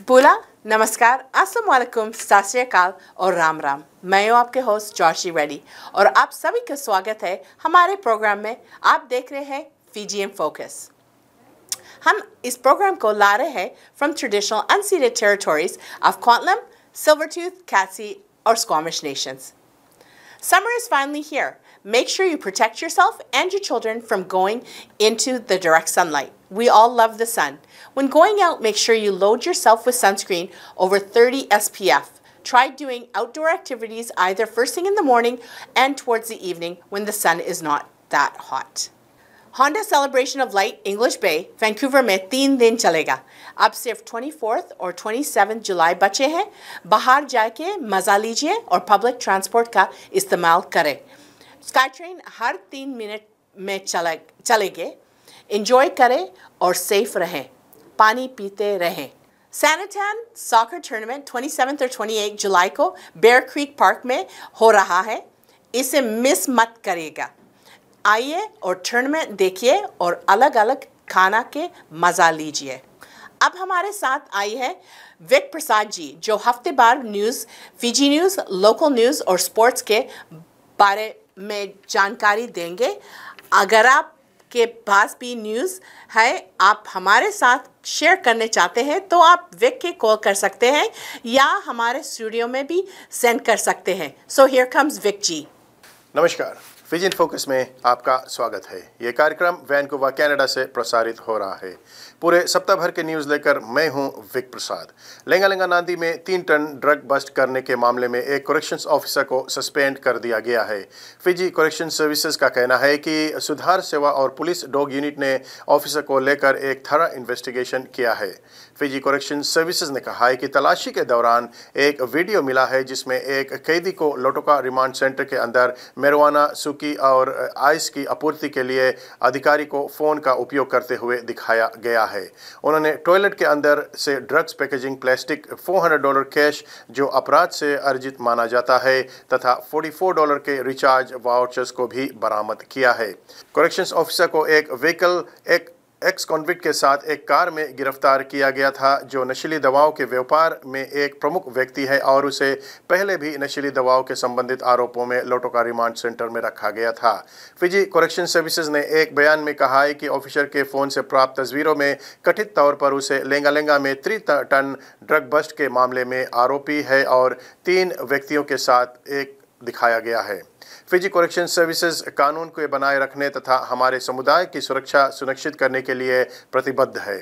बोला नमस्कार, अस्सलाम वालेकुम, सत श्री अकाल और राम राम। मैं हूँ आपके होस्ट जॉर्जी रेड्डी और आप सभी का स्वागत है हमारे प्रोग्राम में। आप देख रहे हैं फीजी इन फोकस। हम इस प्रोग्राम को ला रहे हैं from traditional unseeded territories of क्वांटलम, सिल्वरटूथ, कैटसी और Squamish Nations. Summer is finally here. Make sure you protect yourself and your children from going into the direct sunlight. We all love the sun. When going out, make sure you load yourself with sunscreen over 30 SPF. Try doing outdoor activities either first thing in the morning and towards the evening when the sun is not that hot. Honda Celebration of Light English Bay, Vancouver में 3 दिन चलेगा। अब सिर्फ 24th और 27th जुलाई बचे हैं। बाहर जाके मज़ा लीजिए और पब्लिक ट्रांसपोर्ट का इस्तेमाल करें। स्काई ट्रेन हर 3 मिनट में चलेंगे। इंजॉय करें और सेफ रहें। पानी पीते रहें। सैनिटैन सॉकर टूर्नामेंट 27th और 28th जुलाई को बेयर क्रीक पार्क में हो रहा है। इसे मिस मत करिएगा। आइए और टूर्नामेंट देखिए और अलग अलग खाना के मज़ा लीजिए। अब हमारे साथ आई है विक प्रसाद जी, जो हफ्तेवार news, Fiji news, local news और स्पोर्ट्स के बारे में जानकारी देंगे। अगर आपके पास भी न्यूज़ है, आप हमारे साथ शेयर करने चाहते हैं तो आप विक के कॉल कर सकते हैं या हमारे स्टूडियो में भी सेंड कर सकते हैं। सो हियर कम्स विक जी। नमस्कार, फीजी इन फोकस में आपका स्वागत है। ये कार्यक्रम वैंकूवर कनाडा से प्रसारित हो रहा है। पूरे सप्ताह भर के न्यूज़ लेकर मैं हूं विक प्रसाद। लेंगा नांदी में 3 टन ड्रग बस्ट करने के मामले में एक करेक्शंस ऑफिसर को सस्पेंड कर दिया गया है। फिजी करेक्शन सर्विसेज का कहना है कि सुधार सेवा और पुलिस डॉग यूनिट ने ऑफिसर को लेकर एक थरा इन्वेस्टिगेशन किया है। फिजी करेक्शन सर्विसेज ने कहा है कि तलाशी के दौरान एक वीडियो मिला है जिसमें एक कैदी को लोटोका रिमांड सेंटर के अंदर marijuana, सूकी और आइस की आपूर्ति के लिए अधिकारी को फ़ोन का उपयोग करते हुए दिखाया गया है। उन्होंने टॉयलेट के अंदर से ड्रग्स पैकेजिंग, प्लास्टिक, $400 कैश जो अपराध से अर्जित माना जाता है तथा $44 के रिचार्ज वाउचर्स को भी बरामद किया है। करेक्शंस ऑफिसर को एक व्हीकल, एक एक्स कॉन्विक्ट के साथ एक कार में गिरफ्तार किया गया था जो नशीली दवाओं के व्यापार में एक प्रमुख व्यक्ति है और उसे पहले भी नशीली दवाओं के संबंधित आरोपों में लोटोका रिमांड सेंटर में रखा गया था। फिजी करेक्शन सर्विसेज ने एक बयान में कहा है कि ऑफिसर के फ़ोन से प्राप्त तस्वीरों में कथित तौर पर उसे लेंगा में 3 टन ड्रग बस्ट के मामले में आरोपी है और 3 व्यक्तियों के साथ एक दिखाया गया है। फिजी करेक्शन सर्विसेज कानून को बनाए रखने तथा हमारे समुदाय की सुरक्षा सुनिश्चित करने के लिए प्रतिबद्ध है।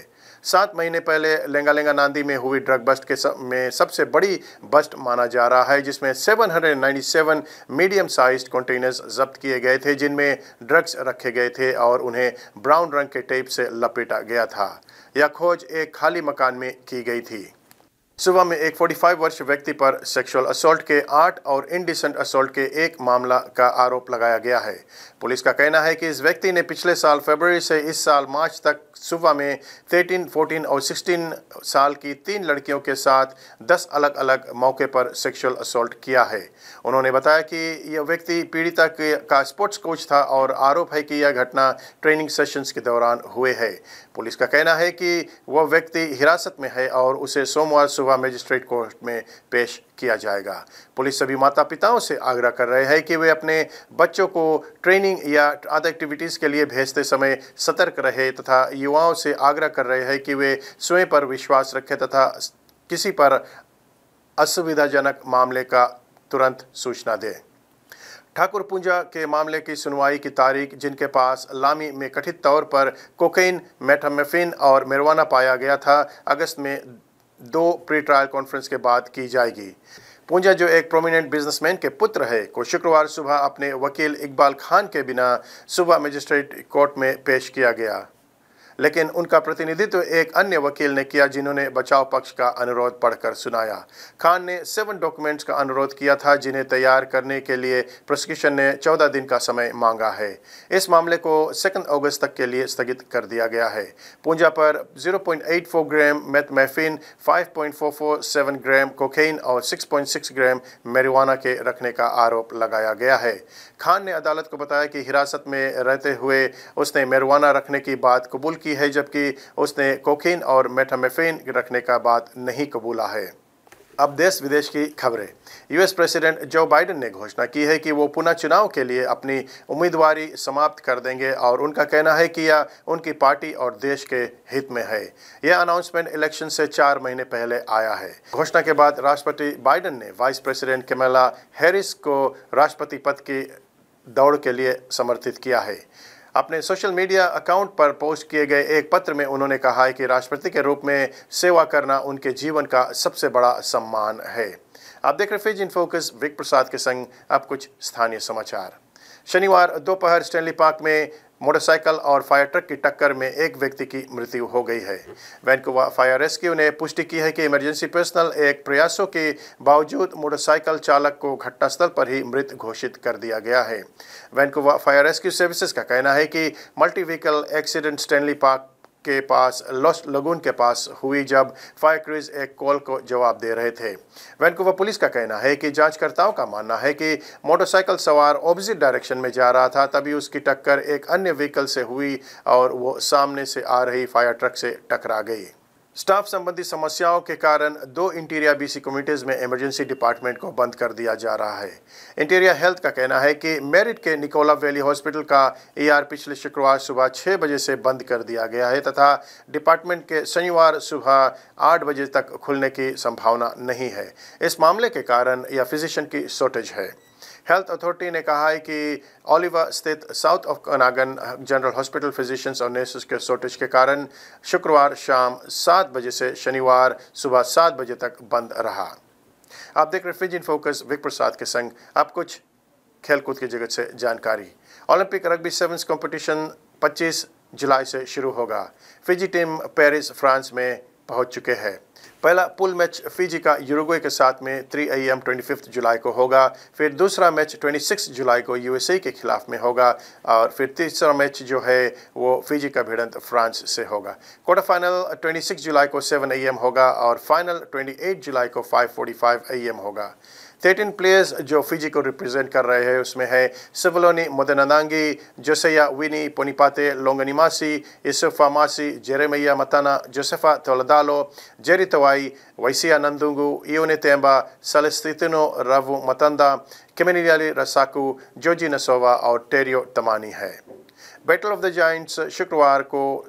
7 महीने पहले लेंगा नांदी में हुई ड्रग बस्ट में सबसे बड़ी बस्ट माना जा रहा है, जिसमें 797 मीडियम साइज्ड कंटेनर्स जब्त किए गए थे जिनमें ड्रग्स रखे गए थे और उन्हें ब्राउन रंग के टेप से लपेटा गया था। यह खोज एक खाली मकान में की गई थी। सुबह में एक 45 वर्ष व्यक्ति पर सेक्सुअल असॉल्ट के 8 और इंडिसेंट असॉल्ट के 1 मामला का आरोप लगाया गया है। पुलिस का कहना है कि इस व्यक्ति ने पिछले साल फरवरी से इस साल मार्च तक सुबह में 13, 14 और 16 साल की 3 लड़कियों के साथ 10 अलग अलग मौके पर सेक्सुअल असॉल्ट किया है। उन्होंने बताया कि यह व्यक्ति पीड़िता का स्पोर्ट्स कोच था और आरोप है कि यह घटना ट्रेनिंग सेशंस के दौरान हुए है। पुलिस का कहना है कि वह व्यक्ति हिरासत में है और उसे सोमवार सुबह मजिस्ट्रेट कोर्ट में पेश किया जाएगा। पुलिस सभी माता पिताओं से आग्रह कर रहे हैं कि वे अपने बच्चों को ट्रेनिंग या अदर एक्टिविटीज़ के लिए भेजते समय सतर्क रहे तथा युवाओं से आग्रह कर रहे हैं कि वे स्वयं पर विश्वास रखें तथा किसी पर असुविधाजनक मामले का तुरंत सूचना दें। ठाकुर पूंजा के मामले की सुनवाई की तारीख, जिनके पास लामी में कथित तौर पर कोकेन, मेथाम्फेटामिन और marijuana पाया गया था, अगस्त में 2 प्री ट्रायल कॉन्फ्रेंस के बाद की जाएगी। पूंजा, जो एक प्रोमिनेंट बिजनेसमैन के पुत्र है, को शुक्रवार सुबह अपने वकील इकबाल खान के बिना सुबह मजिस्ट्रेट कोर्ट में पेश किया गया, लेकिन उनका प्रतिनिधित्व एक अन्य वकील ने किया जिन्होंने बचाव पक्ष का अनुरोध पढ़कर सुनाया। खान ने 7 डॉक्यूमेंट्स का अनुरोध किया था जिन्हें तैयार करने के लिए प्रोसिक्यूशन ने 14 दिन का समय मांगा है। इस मामले को 2 अगस्त तक के लिए स्थगित कर दिया गया है। पूंजा पर 0.84 ग्राम मेथाम्फेटामिन, 5.447 ग्राम कोकेन और 6.6 ग्राम marijuana के रखने का आरोप लगाया गया है। खान ने अदालत को बताया कि हिरासत में रहते हुए उसने marijuana रखने की बात कबूल की है, जबकि उसने कोकीन और मेटामेफेन रखने का बात नहीं कबूला है। अब देश विदेश की खबरें। यूएस प्रेसिडेंट जो बाइडेन ने घोषणा की है कि वो पुनः चुनाव के लिए अपनी उम्मीदवारी समाप्त कर देंगे और उनका कहना है कि यह उनकी पार्टी और देश के हित में है। यह अनाउंसमेंट इलेक्शन से 4 महीने पहले आया है। घोषणा के बाद राष्ट्रपति बाइडेन ने वाइस प्रेसिडेंट कमला हैरिस को राष्ट्रपति पद की दौड़ के लिए समर्थित किया है। अपने सोशल मीडिया अकाउंट पर पोस्ट किए गए एक पत्र में उन्होंने कहा है कि राष्ट्रपति के रूप में सेवा करना उनके जीवन का सबसे बड़ा सम्मान है। आप देख रहे फिजी इन फोकस, विक प्रसाद के संग अब कुछ स्थानीय समाचार। शनिवार दोपहर स्टैनली पार्क में मोटरसाइकिल और फायर ट्रक की टक्कर में एक व्यक्ति की मृत्यु हो गई है। वैनकूवर फायर रेस्क्यू ने पुष्टि की है कि इमरजेंसी पर्सनल एक प्रयासों के बावजूद मोटरसाइकिल चालक को घटनास्थल पर ही मृत घोषित कर दिया गया है। वैनकूवर फायर रेस्क्यू सर्विसेज का कहना है कि multi vehicle accident Stanley park के पास लॉस लगून के पास हुई जब फायर क्रूज एक कॉल को जवाब दे रहे थे। वैनकूवर पुलिस का कहना है कि जांचकर्ताओं का मानना है कि मोटरसाइकिल सवार ऑपोजिट डायरेक्शन में जा रहा था, तभी उसकी टक्कर एक अन्य व्हीकल से हुई और वो सामने से आ रही फायर ट्रक से टकरा गई। स्टाफ संबंधी समस्याओं के कारण 2 इंटीरियर बीसी कम्युनिटीज़ में इमरजेंसी डिपार्टमेंट को बंद कर दिया जा रहा है। इंटीरियर हेल्थ का कहना है कि मेरिट के निकोला वैली हॉस्पिटल का ER पिछले शुक्रवार सुबह 6 बजे से बंद कर दिया गया है तथा डिपार्टमेंट के शनिवार सुबह 8 बजे तक खुलने की संभावना नहीं है। इस मामले के कारण यह फिजिशियन की शॉर्टेज है। हेल्थ अथॉरिटी ने कहा है कि ओलिवा स्थित South Okanagan General Hospital physicians और नर्सेस के शॉर्टेज के कारण शुक्रवार शाम 7 बजे से शनिवार सुबह 7 बजे तक बंद रहा। आप देख रहे फिजी इन फोकस, विक प्रसाद के संग अब कुछ खेलकूद की जगत से जानकारी। ओलंपिक रग्बी सेवन्स कंपटीशन 25 जुलाई से शुरू होगा। फिजी टीम पेरिस फ्रांस में पहुंच चुके हैं। पहला पुल मैच फिजी का यूरुग्वे के साथ में 3 AM 25 जुलाई को होगा। फिर दूसरा मैच 26 जुलाई को USA के खिलाफ में होगा और फिर तीसरा मैच जो है वो फिजी का भिड़ंत फ्रांस से होगा। क्वार्टर फाइनल 26 जुलाई को 7 AM होगा और फाइनल 28 जुलाई को 5:45 AM होगा। 13 प्लेयर्स जो फिजी को रिप्रेजेंट कर रहे हैं उसमें है सिवलोनी मोदेनांगी, जोसेया विनी पोनिपाते Longnimasi, Yusufa Masi, Jeremaia Matana, Josefa Toldalo, Jerry Tavai, Vaisea Nadungu, Ioane Temba, Celestino Ravu Matanda, Kemeniali Rasaku, Joji Nasova और टेरियो तमानी है। बैटल ऑफ द जायंट्स शुक्रवार को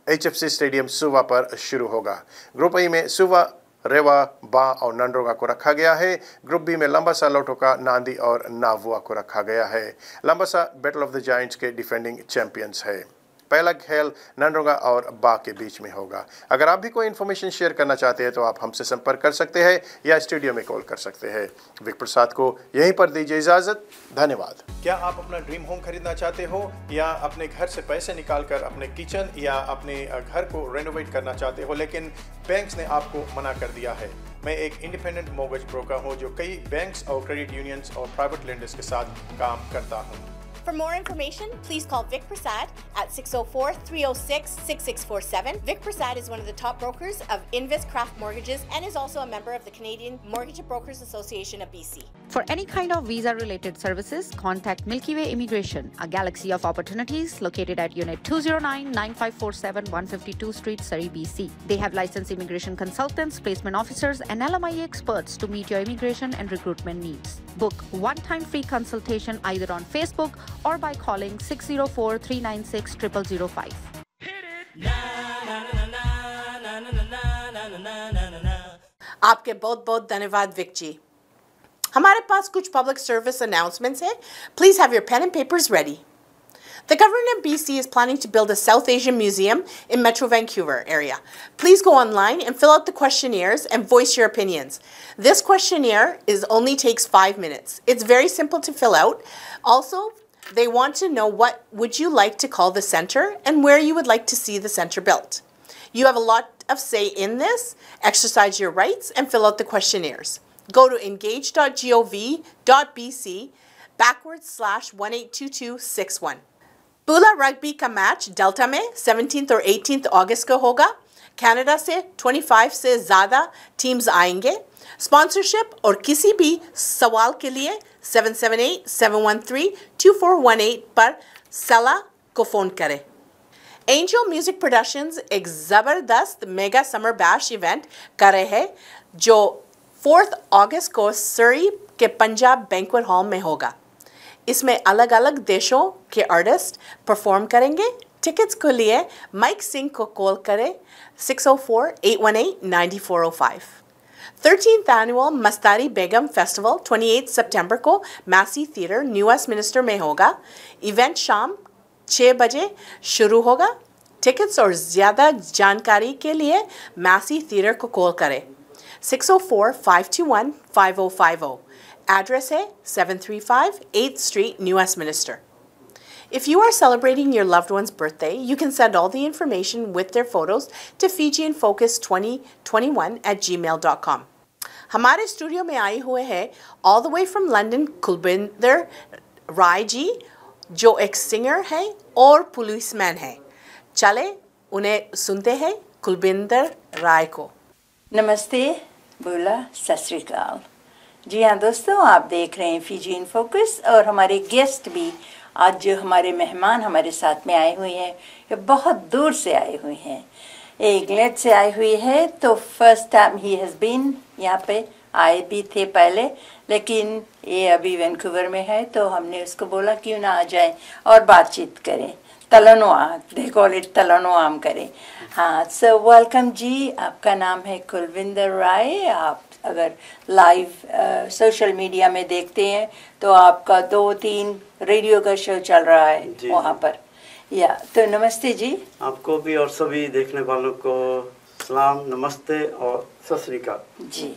HFC स्टेडियम सुवा पर शुरू होगा। ग्रुप ए में सुवा, रेवा, बा और नंड्रोगा को रखा गया है। ग्रुप बी में लंबासा, लोटोका, नांदी और नावुआ को रखा गया है। लंबासा बैटल ऑफ द जायंट्स के डिफेंडिंग चैंपियंस है। पहला खेल नंड्रोगा और बा के बीच में होगा। अगर आप भी कोई इन्फॉर्मेशन शेयर करना चाहते हैं तो आप हमसे संपर्क कर सकते हैं या स्टूडियो में कॉल कर सकते हैं। विक प्रसाद को यहीं पर दीजिए इजाज़त। धन्यवाद। क्या आप अपना ड्रीम होम खरीदना चाहते हो या अपने घर से पैसे निकालकर अपने किचन या अपने घर को रेनोवेट करना चाहते हो लेकिन बैंक्स ने आपको मना कर दिया है? मैं एक इंडिपेंडेंट मॉर्गेज ब्रोकर हूँ जो कई बैंक्स और क्रेडिट यूनियंस और प्राइवेट लेंडर्स के साथ काम करता हूँ। For more information, please call Vic Prasad at 604-306-6647. Vic Prasad is one of the top brokers of Invis Craft Mortgages and is also a member of the Canadian Mortgage Brokers Association of BC. For any kind of visa-related services, contact Milky Way Immigration, a galaxy of opportunities located at Unit 209-9547 152 Street, Surrey, BC. They have licensed immigration consultants, placement officers, and LMIA experts to meet your immigration and recruitment needs. Book one-time free consultation either on Facebook or by calling 604-396-0005. आपके बहुत बहुत धन्यवाद Wick जी। हमारे पास कुछ public service announcements हैं। Please have your pen and papers ready. The government of BC is planning to build a South Asian museum in Metro Vancouver area. Please go online and fill out the questionnaires and voice your opinions. This questionnaire only takes 5 minutes. It's very simple to fill out. Also, they want to know what would you like to call the center and where you would like to see the center built. You have a lot of say in this. Exercise your rights and fill out the questionnaires. Go to engage.gov/182261. पूला rugby का match delta में 17th और 18th अगस्त को होगा। Canada से 25 से ज़्यादा teams आएंगे। स्पॉन्सरशिप और किसी भी सवाल के लिए 778-713-2418 पर सला को फ़ोन करें। एंजल म्यूजिक प्रोडक्शंस एक ज़बरदस्त मेगा समर बैश इवेंट कर रहे हैं जो 4 अगस्त को सरी के पंजाब बैंक्वेट हॉल में होगा। इसमें अलग अलग देशों के आर्टिस्ट परफॉर्म करेंगे। टिकट्स के लिए माइक सिंह को कॉल करें 604-818-9405। 13th Annual मस्तारी बेगम फेस्टिवल 28 सितंबर को मैसी थिएटर न्यू वेस्टमिनिस्टर में होगा। इवेंट शाम 6 बजे शुरू होगा। टिकट्स और ज़्यादा जानकारी के लिए मैसी थिएटर को कॉल करें 604-521-5050। एड्रेस है 735 8th Street, New Westminster. If you are celebrating your loved one's birthday, you can send all the information with their photos to fijianfocus2021@gmail.com. हमारे स्टूडियो में आए हुए हैं all the way from London Kulwinder Rai ji, जो एक singer है और पुलिसमैन है। चले उन्हें सुनते हैं कुलविंदर राय को। नमस्ते, बोला, सत श्री अकाल। जी हाँ दोस्तों, आप देख रहे हैं फिजी इन फोकस और हमारे गेस्ट भी आज जो हमारे मेहमान हमारे साथ में आए हुए हैं ये बहुत दूर से आए हुए हैं। इंग्लैंड से आए हुए हैं, तो फर्स्ट टाइम ही हैज़ बीन यहाँ पे, आए भी थे पहले, लेकिन ये अभी वैंकूवर में है, तो हमने उसको बोला क्यों ना आ जाए और बातचीत करें, तलनो आम, दे कॉल इट तलनो आम करें। हाँ, सो वेलकम जी। आपका नाम है कुलविंदर राय। आप अगर लाइव सोशल मीडिया में देखते हैं तो आपका 2-3 रेडियो का शो चल रहा है वहाँ पर। या तो नमस्ते जी आपको भी और सभी देखने वालों को सलाम, नमस्ते और सत श्री अकाल जी।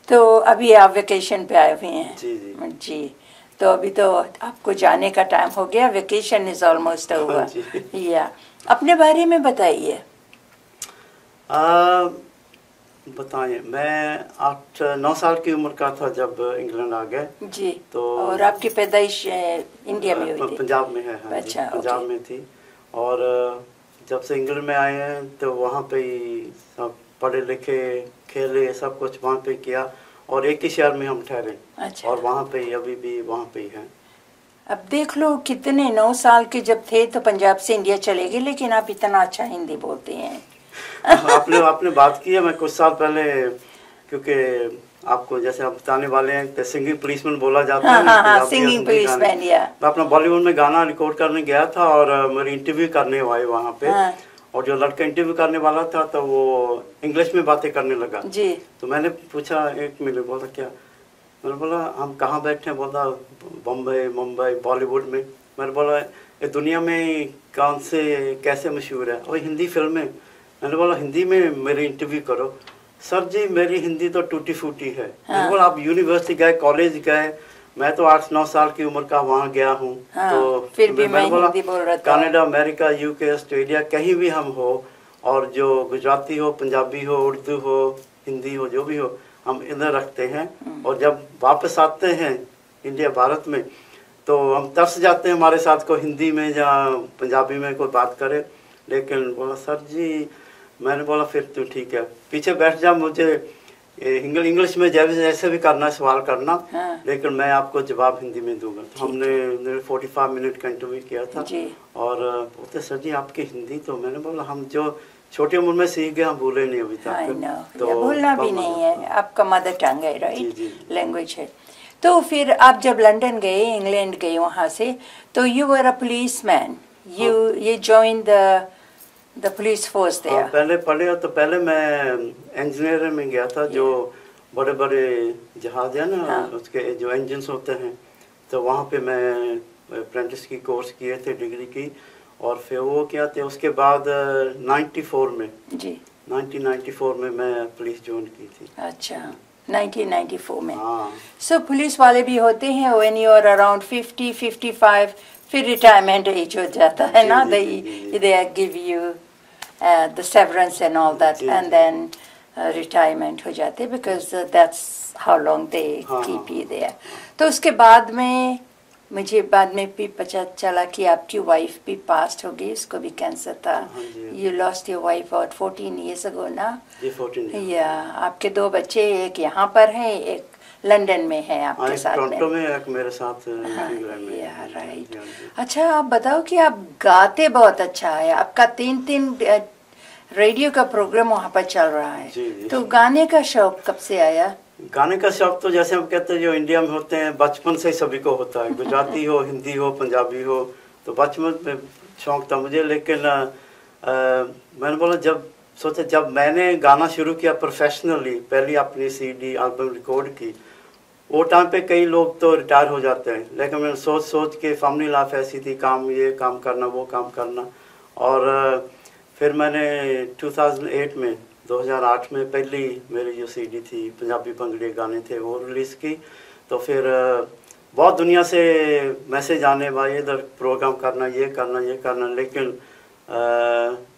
तो अभी आप वेकेशन पे आए हुए हैं? जी जी जी। तो अभी तो आपको जाने का टाइम हो गया, वेकेशन इज ऑलमोस्ट ओवर। या अपने बारे में बताइए। बताइए, मैं 8-9 साल की उम्र का था जब इंग्लैंड आ गए जी। तो और आपकी पैदाइश इंडिया में हुई थी? पंजाब में है। हाँ, अच्छा, पंजाब में थी। और जब से इंग्लैंड में आए हैं तो वहाँ पे ही सब पढ़े लिखे, खेले, सब कुछ वहाँ पे किया और एक ही शहर में हम ठहरे। अच्छा। और वहाँ पे ही अभी भी वहाँ पे ही हैं। अब देख लो कितने 9 साल के जब थे तो पंजाब से इंडिया चले गए, लेकिन आप इतना अच्छा हिंदी बोलते हैं। आपने बात की है, मैं कुछ साल पहले, क्योंकि आपको जैसे आप बताने वाले हैं तो सिंगिंग पुलिसमैन बोला जाता है। हाँ, सिंगिंग पुलिसमैन। या मैं अपना बॉलीवुड में गाना रिकॉर्ड करने गया था और मेरी इंटरव्यू करने आए वहाँ पे। हाँ। और जो लड़का इंटरव्यू करने वाला था तो वो इंग्लिश में बातें करने लगा जी। तो मैंने पूछा, एक मिनट, बोला क्या? मैंने बोला हम कहाँ बैठे हैं? बोला बम्बई, मुंबई, बॉलीवुड में। मैंने बोला ये दुनिया में कौन से कैसे मशहूर है? और हिंदी फिल्म है। मैंने बोला हिंदी में मेरी इंटरव्यू करो। सर जी मेरी हिंदी तो टूटी फूटी है। मैंने बोला आप यूनिवर्सिटी गए, कॉलेज गए, मैं तो 8-9 साल की उम्र का वहाँ गया हूँ। तो फिर भी मैं बोला हिंदी बोल रहा था। कनाडा, अमेरिका, यूके, ऑस्ट्रेलिया, कहीं भी हम हो, और जो गुजराती हो, पंजाबी हो, उर्दू हो, हिंदी हो, जो भी हो, हम इधर रखते हैं। और जब वापस आते हैं इंडिया, भारत में, तो हम तरस जाते हैं हमारे साथ को हिंदी में या पंजाबी में कोई बात करे। लेकिन बोला सर जी, मैंने बोला फिर तो ठीक है, पीछे बैठ जा, मुझे इंग्लिश में जैसे भी करना सवाल करना। हाँ। लेकिन मैं आपको जवाब हिंदी में दूंगा। तो हमने 45 मिनट का इंटरव्यू किया था जी। और बोलते सर जी आपकी हिंदी, तो मैंने बोला हम जो छोटी उम्र में सीख गए हम भूले नहीं अभी तक। तो भूलना भी नहीं है, आपका मदर टंग है, राइट, जी। लैंग्वेज है। तो फिर आप जब लंदन गए, इंग्लैंड गए वहाँ से, तो you were a policeman, you join the police force there. पहले पढ़े तो पहले मैं इंजीनियर में गया था, जो बड़े बड़े जहाज है ना, उसके जो इंजन होते हैं, तो वहाँ पे मैं अप्रेंटिस की कोर्स किए थे, डिग्री की। और फिर वो क्या थे, उसके बाद 94 में जी, 1994 में मैं पुलिस ज्वाइन की थी। अच्छा, 1994 में। हाँ। सो पुलिस वाले भी होते हैं व्हेन यू आर अराउंड 50-55, फिर रिटायरमेंट एज हो जाता है ना, they give you the severance and all that, and then retirement हो जाते, because that's how long they keep you there. तो उसके बाद में मुझे बाद में भी पता चला कि आपकी वाइफ भी पास्ट हो गई, उसको भी कैंसर था। You lost your wife about 14 years ago ना? जी, 14 years। या आपके 2 बच्चे, एक यहाँ पर है, एक लंदन में है आपके एक साथ टोरंटो में। में, एक मेरे साथ इंग्लैंड में। या राइट। हाँ जी। अच्छा, आप बताओ कि आप गाते बहुत अच्छा है, आपका 3 रेडियो का प्रोग्राम वहाँ पर चल रहा है। जी, जी। तो गाने का शौक कब से आया? गाने का शौक तो जैसे हम कहते हैं जो इंडिया में होते हैं बचपन से ही सभी को होता है, गुजराती हो, हिंदी हो, पंजाबी हो, तो बचपन में शौक था मुझे। लेकिन मैंने बोला जब मैंने गाना शुरू किया प्रोफेशनली, पहली अपनी सीडी एल्बम रिकॉर्ड की, वो टाइम पे कई लोग तो रिटायर हो जाते हैं, लेकिन मैंने सोच के फैमिली लाइफ ऐसी थी, ये काम करना वो काम करना, और फिर मैंने 2008 में पहली मेरी जो सीडी थी पंजाबी भंगड़े गाने थे वो रिलीज़ की। तो फिर बहुत दुनिया से मैसेज आने भाई इधर प्रोग्राम करना, ये करना, लेकिन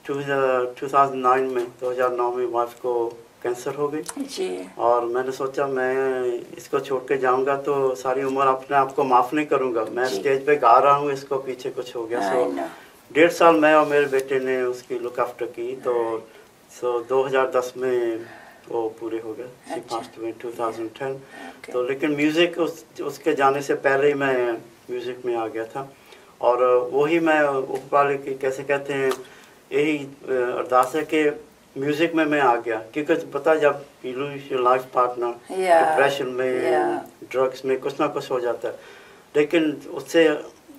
2009 में वाइफ को कैंसर हो गई जी। और मैंने सोचा मैं इसको छोड़ के जाऊंगा तो सारी उम्र अपने आप को माफ़ नहीं करूंगा। मैं स्टेज पे गा रहा हूँ, इसको पीछे कुछ हो गया। 1.5 साल मैं और मेरे बेटे ने उसकी लुक आफ्टर की। तो 2010 में वो पूरे हो गए, शी पास्ड अवे 2010। तो लेकिन म्यूज़िक उसके जाने से पहले ही मैं म्यूज़िक में आ गया था, और वही मैं ऊपर वाले की कैसे कहते हैं यही अरदास है कि म्यूज़िक में मैं आ गया, क्योंकि पता जब you lose your life partner, depression में, ड्रग्स में कुछ ना कुछ हो जाता है। लेकिन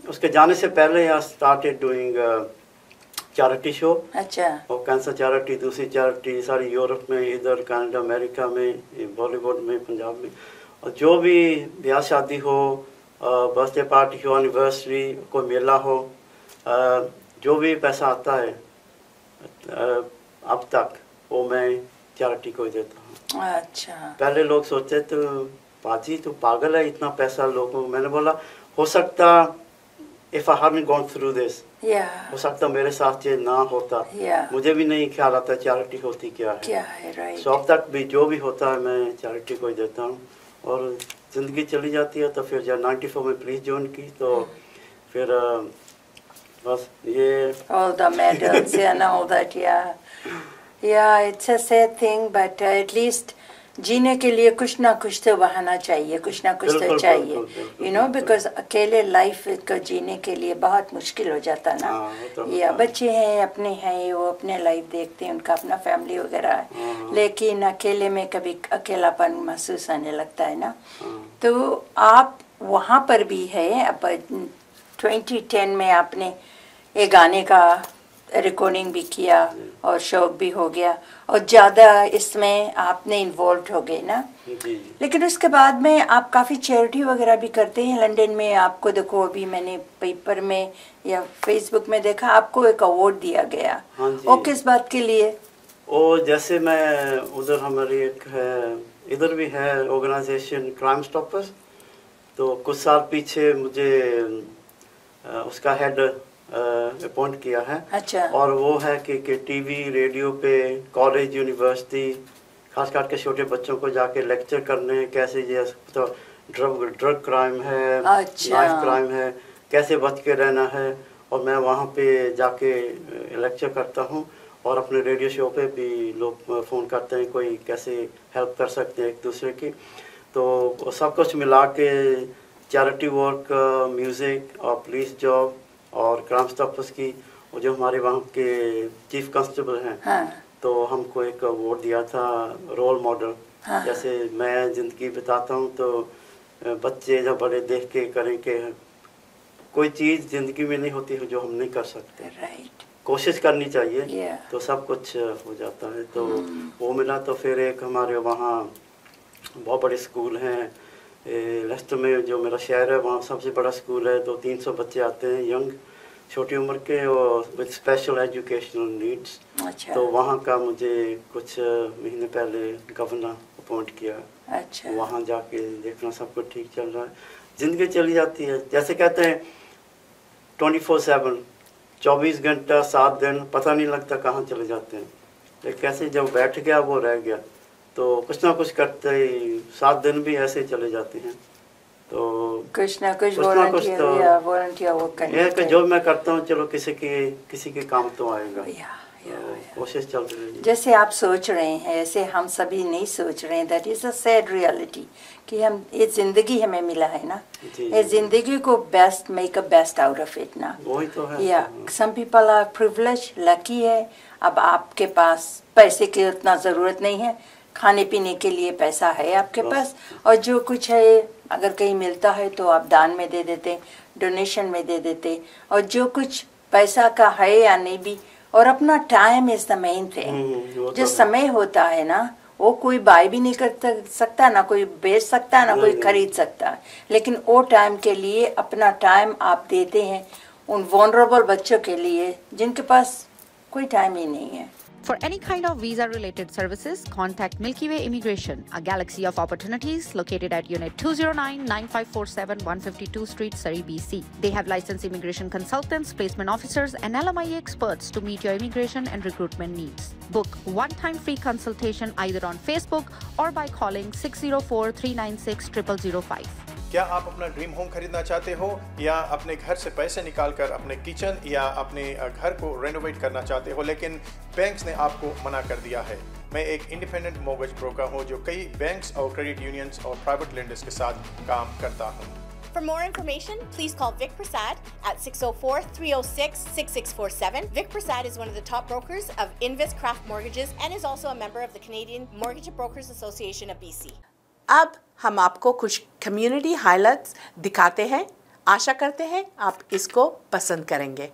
उसके जाने से पहले I started doing charity show. अच्छा। और कैंसर चैरिटी, दूसरी चैरिटी सारी यूरोप में, इधर कनाडा, अमेरिका में, बॉलीवुड में, पंजाब में, और जो भी ब्याह शादी हो, बर्थडे पार्टी हो, एनिवर्सरी, कोई मेला हो, जो भी पैसा आता है अब तक वो मैं चैरिटी को ही देता हूँ। अच्छा। पहले लोग सोचते तो बाजी तो पागल है, इतना पैसा लोगों को। मैंने बोला हो सकता if I hadn't gone through this, हो सकता मेरे साथ ये ना होता। मुझे भी नहीं ख्याल आता चैरिटी होती क्या है। राइट। सो अब तक भी जो भी होता है मैं चैरिटी को ही देता हूँ, और ज़िंदगी चली जाती है। तो फिर जब 94 में पुलिस ज्वाइन की तो फिर बस ये all the medals and all that, yeah, it's a sad thing, but at least जीने के लिए कुछ ना कुछ तो बहाना चाहिए, कुछ ना कुछ तो चाहिए, you know, because अकेले लाइफ को जीने के लिए बहुत मुश्किल हो जाता ना। या बच्चे हैं, अपने हैं, वो अपने लाइफ देखते हैं, उनका अपना फैमिली वगैरह है, लेकिन अकेले में कभी अकेलापन महसूस आने लगता है ना। तो आप वहाँ पर भी है, अब 2010 में आपने ये गाने का रिकॉर्डिंग भी किया और शौक भी हो गया, और ज़्यादा इसमें आपने इन्वॉल्व हो गए ना। लेकिन उसके बाद में आप काफ़ी चैरिटी वगैरह भी करते हैं लंदन में। आपको देखो, अभी मैंने पेपर में या फेसबुक में देखा आपको एक अवार्ड दिया गया। वो किस बात के लिए? वो जैसे मैं उधर हमारी एक है, इधर भी है ऑर्गेनाइजेशन क्राइम स्टॉपर्स, तो कुछ साल पीछे मुझे उसका हेड अपॉइंट किया है। अच्छा। और वो है कि टीवी रेडियो पे कॉलेज यूनिवर्सिटी खास करके छोटे बच्चों को जाके लेक्चर करने, कैसे ये तो ड्रग क्राइम है, नाइफ क्राइम है, कैसे बच के रहना है। और मैं वहाँ पे जाके लेक्चर करता हूँ, और अपने रेडियो शो पे भी लोग फ़ोन करते हैं कोई कैसे हेल्प कर सकते हैं एक दूसरे की। तो सब कुछ मिला के चैरिटी वर्क, म्यूज़िक और पुलिस जॉब और क्राइम स्टॉपर्स की, और जो हमारे वहाँ के चीफ कांस्टेबल हैं, तो हमको एक अवार्ड दिया था रोल मॉडल। जैसे मैं ज़िंदगी बिताता हूँ तो बच्चे जब बड़े देख के करें कि कोई चीज़ ज़िंदगी में नहीं होती है जो हम नहीं कर सकते। कोशिश करनी चाहिए, तो सब कुछ हो जाता है। तो वो मिला। तो फिर एक हमारे वहाँ बहुत बड़े स्कूल हैं लेस्टर में, जो मेरा शहर है, वहाँ सबसे बड़ा स्कूल है। 200-300 बच्चे आते हैं यंग, छोटी उम्र के, और विद स्पेशल एजुकेशनल नीड्स। अच्छा। तो वहाँ का मुझे कुछ महीने पहले गवर्नर अपॉइंट किया। अच्छा। वहाँ जाके देखना सब कुछ ठीक चल रहा है, ज़िंदगी चली जाती है। जैसे कहते हैं 24/7, 24 घंटा 7 दिन पता नहीं लगता कहाँ चले जाते हैं। लेकिन कैसे जब बैठ गया वो रह गया, तो कुछ ना कुछ करते ही 7 दिन भी ऐसे चले जाते हैं। तो कुछ ना कुछ वॉलंटियर वो करने कि जो मैं करता हूँ चलो किसी के काम तो आएगा। कोशिश चल रही है। जैसे आप सोच रहे हैं ऐसे हम सभी नहीं सोच रहे हैं। That is a sad reality कि हम ये ज़िंदगी हमें मिला है ना, ये ज़िंदगी को best make a best out of it ना। वही तो है। या some people are privilege, lucky है। अब आपके पास पैसे की उतना ज़रूरत नहीं है, खाने पीने के लिए पैसा है आपके पास, और जो कुछ है अगर कहीं मिलता है तो आप दान में दे देते, डोनेशन में दे देते, और जो कुछ पैसा का है या नहीं भी, और अपना time is the main thing. जो समय होता है ना वो कोई बाय भी नहीं कर सकता, ना कोई बेच सकता, ना कोई खरीद सकता, लेकिन वो टाइम के लिए अपना टाइम आप देते हैं उन वनरेबल बच्चों के लिए जिनके पास कोई टाइम ही नहीं है। For any kind of visa-related services, contact Milky Way Immigration, a galaxy of opportunities located at Unit 209-9547 152 Street, Surrey, BC. They have licensed immigration consultants, placement officers, and LMIA experts to meet your immigration and recruitment needs. Book one-time free consultation either on Facebook or by calling 604-396-0005. क्या आप अपना dream home खरीदना चाहते हो या अपने घर से पैसे निकालकर अपने किचन या अपने घर को रेनोवेट करना चाहते हो, लेकिन बैंक्स ने आपको मना कर दिया है? मैं एक इंडिपेंडेंट मॉर्गेज ब्रोकर हूं जो कई बैंक्स और क्रेडिट यूनियंस और प्राइवेट लेंडर्स के साथ काम करता हूं। For more information, please call Vic Prasad at 604-306-6647. Vic Prasad is one of the top brokers of Invis Craft Mortgages and is also a member of the Canadian Mortgage Brokers Association of BC. अब हम आपको कुछ community highlights दिखाते हैं। आशा करते हैं आप इसको पसंद करेंगे।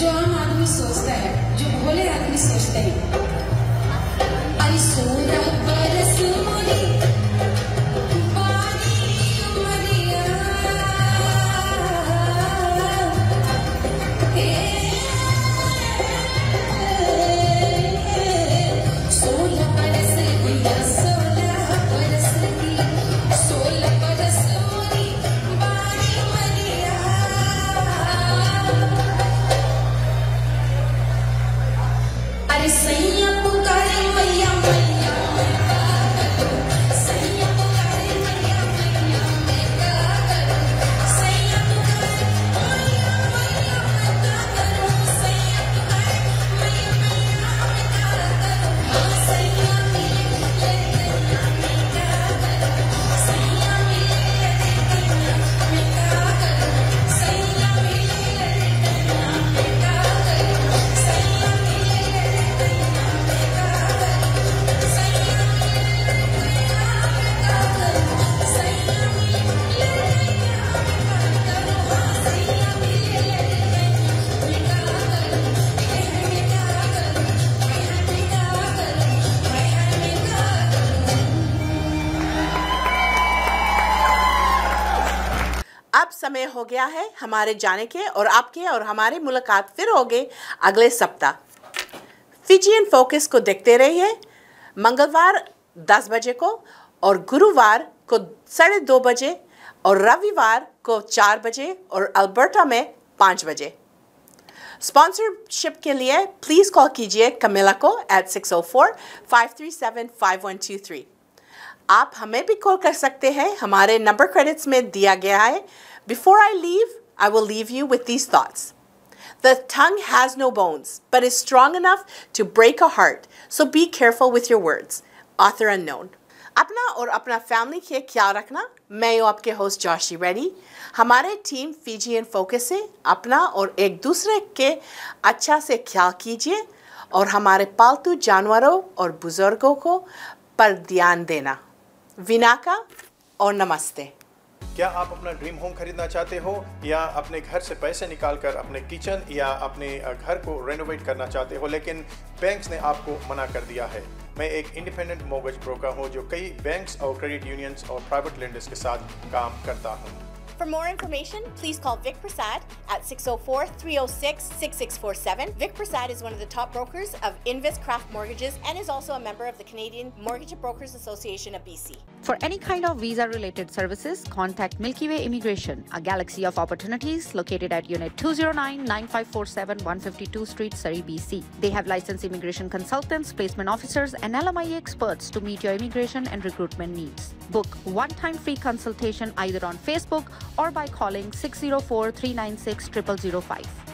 जो आम आदमी सोचता है, जो भोले आदमी सोचते हैं। अरे सोना बरस मोरी बारी उमरिया, सोलह बरस भैया, सोलह बरस की, सोलह बरस मोरी बारी उमरिया। अरे सैया पुकारे मैया मैया, सैया पुकारे मैया मैया, मैं क्या करूं? सैया पुकारे मैया मैया, मैं क्या करूं? सैया पुकारे मैया मैया, मैं क्या करूं? हाँ सैया मिले ले गैया, मैं क्या करूं? सैया मिले ले गैया, मैं क्या करूं? सैया मिले ले गैया, मैं क्या करूं? सैया मिले अब समय हो गया है हमारे जाने के, और आपके और हमारी मुलाकात फिर होगी अगले सप्ताह। फिजियन फोकस को देखते रहिए मंगलवार 10 बजे को, और गुरुवार को 2:30 बजे, और रविवार को 4 बजे, और अल्बर्टा में 5 बजे। स्पॉन्सरशिप के लिए प्लीज कॉल कीजिए कमिला को at 604-537-5123। आप हमें भी कॉल कर सकते हैं, हमारे नंबर क्रेडिट्स में दिया गया है। Before I leave, I will leave you with these thoughts. The tongue has no bones, but is strong enough to break a heart, so be careful with your words. Author unknown. अपना और अपना family के ख्याल रखना। मैं हूँ आपके host जॉशी ready. हमारे टीम फीजी इन फोकस से अपना और एक दूसरे के अच्छा से ख्याल कीजिए और हमारे पालतू जानवरों और बुजुर्गों को पर ध्यान देना। विनाका और नमस्ते। क्या आप अपना ड्रीम होम खरीदना चाहते हो या अपने घर से पैसे निकालकर अपने किचन या अपने घर को रेनोवेट करना चाहते हो, लेकिन बैंक्स ने आपको मना कर दिया है? मैं एक इंडिपेंडेंट मॉर्गेज ब्रोकर हूं जो कई बैंक्स और क्रेडिट यूनियंस और प्राइवेट लेंडर्स के साथ काम करता हूं। For more information, please call Vic Prasad at 604-306-6647. Vic Prasad is one of the top brokers of Invest Craft Mortgages and is also a member of the Canadian Mortgage Brokers Association of BC. For any kind of visa-related services, contact Milky Way Immigration, a galaxy of opportunities located at Unit 209-9547 152 Street, Surrey, BC. They have licensed immigration consultants, placement officers, and LMIA experts to meet your immigration and recruitment needs. Book one-time free consultation either on Facebook or by calling 604-396-0005.